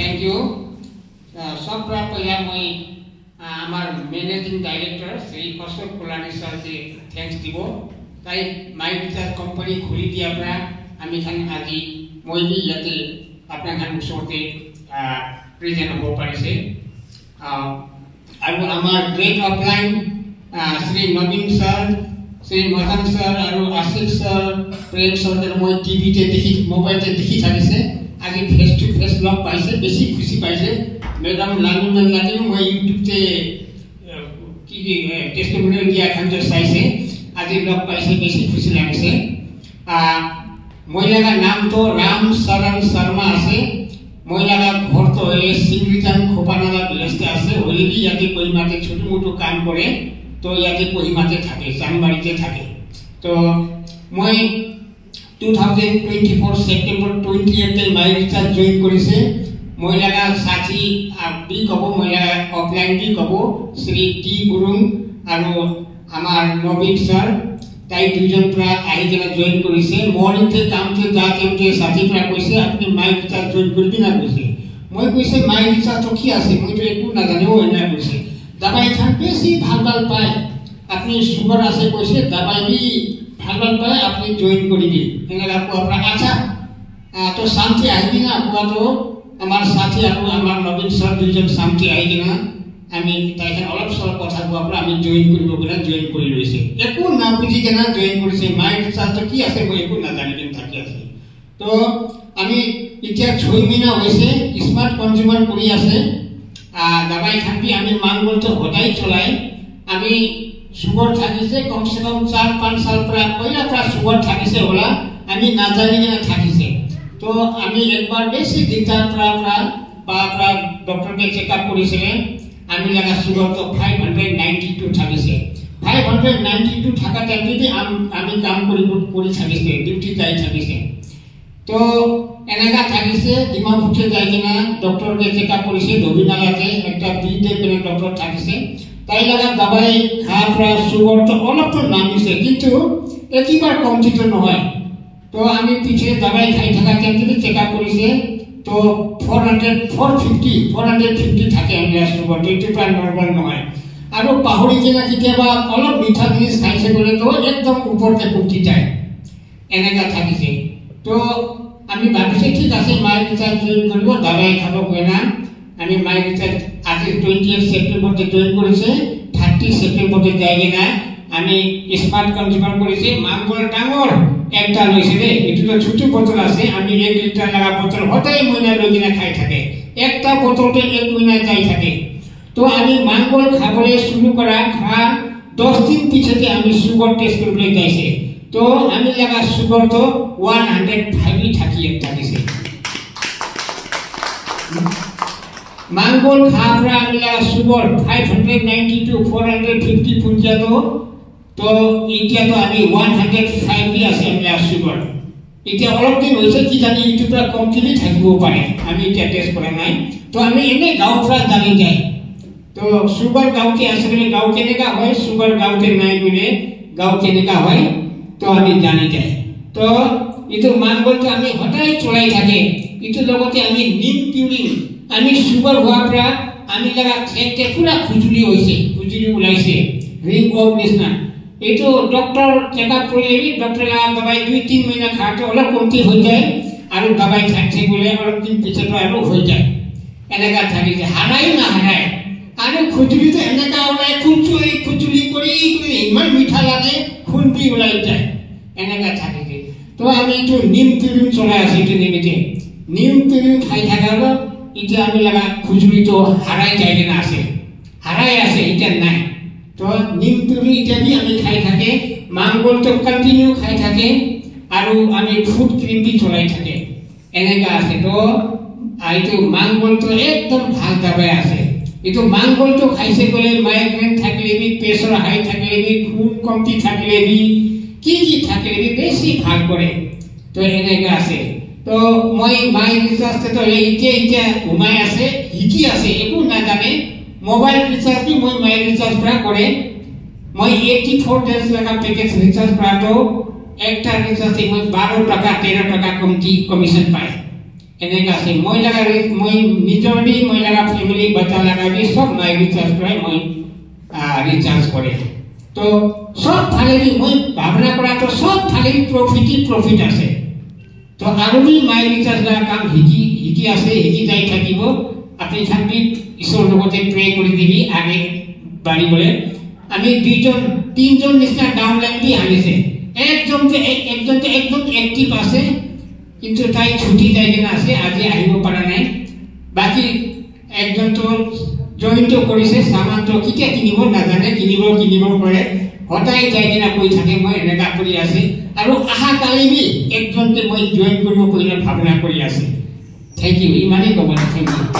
thank you सब पहला मैं आमार managing director Shri Ashok Kolani sir के थैंक्स দিব তাই মাই বিচার কোম্পানি খুলি দিয়াৰ পৰা আমি খান আজি মই বি ইয়াতে আপোনাৰ খান ওচৰতে প্ৰেজেন্ট হ'ব পাৰিছে আৰু আমাৰ গ্ৰেট অফলাইন শ্ৰী নবীন স্যাৰ শ্ৰী মদন স্যাৰ আৰু আশিক স্যাৰ প্ৰেম স্যার মই টিভিতে দেখি মোবাইলতে দেখি থাকিছে আজি फेस टू फेस लग पाइसे बेसी खुशी पाइसे मैडम लालू मैम लागि मैं यूट्यूब से की टेस्टिमोनियल दिया खान जो चाइसे আজি लग पाइसे बेसी खुशी लागिसे महिला नाम तो राम शरण शर्मा আছে महिला घर तो है सिंगरितान खोपानाला व्यवस्था আছে होली भी याते कोहिमाते छोटो मोटो काम करे तो याते कोहिमाते থাকে জানবাড়িতে থাকে তো মই 2024 सेप्टेम्बर 28 माई रिचार्ज जॉइन करिसे महिला साथी बी कब महिला ऑफलाइन बी कब श्री टी गुरुङ আৰু আমাৰ নবীন স্যাৰ তাই দুজন প্ৰা আহি কেনে জয়েন কৰিছে মৰ্নিংতে কামতে যাতে সাথী প্ৰা কৈছে আপুনি মাই ৰিচাৰ্জ জয়েন কৰিবি না কৈছে মই কৈছে মাই ৰিচাৰ্জ কি আছে মই তো একো নাজানো এনে কৈছে দবাই খান বেছি ভাল পায় আপুনি সুগার আছে কৈছে দবাই বি ভাল পায় আপনি জয়েন করিবি এনে আপু আপনার আচ্ছা তো শান্তি আইবি না আপু তো আমার সাথী আর আমার নবীন স্যার দুইজন শান্তি আইবি না আমি তাইখান অলপ সলপ কথা কোৱাৰ পৰা আমি জয়েন কৰিব গলা জয়েন কৰি লৈছে একো না বুঝি কেনা জয়েন কৰিছে মাই ৰিচাৰ্জ কি আছে মই একো নাজানি কেন থাকি আছে তো আমি এতিয়া 6 মহিনা হৈছে স্মার্ট কনজিউমার কৰি আছে দবাই খাপি আমি মাংগলটো হদাই চলাই আমি সুগার থাকিছে কম সে কম 4-5 साल पहला सुगार থাকিছে होला আমি না জানি না থাকিছে তো আমি একবার বেশি দিনটার ডক্টর কে চেকআপ করেছিল আমি লাগা সুগার তো 592 থাকিছে 592 থাকা টাইমতে আমি কাম করি থাকিছে ডিউটি যাই থাকিছে তো এনেকা থাকিছে ডিমাপুরে যাই কিনা ডক্টর কে চেকআপ করেছে ধবিনালাতে একটা বিতে পেলে ডক্টর থাকিছে তাই লাগা দবাই খাওয়া সুগার তো অলপ নামিছে কিন্তু একবার কমচিত নহয় তো আমি পিছে দবাই খাই থাকা টাইমতে চেকআপ করেছে তো 450 থাকে আমরা সুগার এইটো প্রায় নরমাল নহয় আৰু পাহৰি কিনা কেতিয়াবা অলপ মিঠা জিনিস খাইছে বলে তো একদম উপরতে পড়ি যায় এনেকা থাকিছে তো আমি ভাবিছে ঠিক আছে মাই রিচার্জ জয়েন করব দবাই খাব কইনা আমি মাই রিচার্জ আজি 28 সেপ্টেম্বর তে জয়েন করেছে 30 সেপ্টেম্বর তে যাই না আমি স্মার্ট কনজিউমার করেছি মাঙ্গল ডাঙর একটা লইছে রে এটো তো ছোট বোতল আছে আমি 1 লিটার লাগা বোতল হতাই মহিনা লগিনা খাই থাকে একটা বোতলতে 1 মহিনা যাই থাকে তো আমি মাঙ্গল খাবলে শুরু করা খা 10 দিন পিছতে আমি সুগার টেস্ট করতে যাইছে তো আমি লাগা সুগার তো 105 থাকি একটা দিছে मांगोल खापरा मिला सुगर 592 450 पुंजा तो इतिया तो आमी 105 भी আছে মিলা সুগার ইতিয়া অলপ দিন হইছে কি জানি ইউটিউবটা কমপ্লিট থাকিব পারে আমি এটা টেস্ট করা নাই তো আমি এনে গাঁওফরা জানি যাই তো সুগার গাঁওতে আসলে গাঁও কেনেকা হয় সুগার গাঁওতে নাই বলে গাঁও কেনেকা হয় তো আমি জানি যাই তো ইতো মাঙ্গল তো আমি হঠাৎ চলাই থাকে ইতো লগতে আমি নিম পিউরিং আমি সুগার হওয়ার পর আমি লাগা খেতে পুরা খুজলি হইছে খুজলি উলাইছে রিং অফ নিসনা এইটো ডক্টর চেকআপ করিলেবি ডক্টর লাগা দবাই 2-3 মহিনা খাতে অলপ কমতি হৈ যায় আৰু দবাই খাইছে বলে অলপ দিন পিছে তো আৰু হৈ যায় এনেকা থাকিছে হাৰাই না হাৰাই আৰু খুজলি তো এনেকা ওলাই খুজলি কৰি ইমান মিঠা লাগে খুনটি উলাই যায় এনেকা থাকিছে তো আমি তো নিম পিউরিং চলাই আছি তো নিমিতে নিম পিউরিং খাই থাকার ইটা আমি লাগা খুজলি তো হারাই যায় না আছে হারাই আছে এটা নাই তো নিম পিউরিং ইটা বি আমি খাই থাকে মাঙ্গল তো কন্টিনিউ খাই থাকে আৰু আমি ফুড ক্রিম বি চলাই থাকে এনেকা আছে তো আইতো মাঙ্গল তো একদম ভাল দাবাই আছে এটো মাঙ্গল তো খাইছে বলে মাইগ্রেন থাকলে বি প্রেসার হাই থাকলে বি খুন কমতি থাকলে বি কি থাকলে বি বেশি ভাল করে তো এনেকা আছে তো মই মাই রিচার্জ তো ইতিয়া ঘুমাই আছে হিকি আছে একো না জানে মোবাইল রিচার্জ বি মই মাই রিচার্জ প্রা করে মই 84 ডেজ লাগা প্যাকেজ রিচার্জ প্রা তো একটা রিচার্জ মই 12 টাকা 13 টাকা কমতি কমিশন পাই এনেকা আছে মই লাগা মই নিজৰ দি মই লাগা ফ্যামিলি বাচ্চা লাগা দি সব মাই রিচার্জ করে মই রিচার্জ করে তো সব ফালে দি মই ভাবনা করা তো সব ফালে প্রফিট আছে তো আৰু বি মাই রিচার্জ লাগা কাম হিকি আছে হিকি যাই থাকিব আপনি থাকি ঈশ্বর লগতে প্রে কৰি দিবি আগে বাড়ি বলে আমি দুইজন তিনজন নিচিনা ডাউনলাইন দি আনিছে একজন অ্যাক্টিভ আছে কিন্তু তাই ছুটি যাই কিনা আছে আজি আহিব পাৰা নাই বাকি একজন তো জয়েন তো কৰিছে সামান তো কিটা কিনিব নাজানে কিনিব কৰে হঠাই যাই কিনা কৈ থাকে মই এনেকা কৰি আছে আৰু আহা কালি বি একজনকে মই জয়েন কৰিব কইলে ভাবনা কৰি আছে থ্যাংক ইউ ইমানে কব থ্যাংক ইউ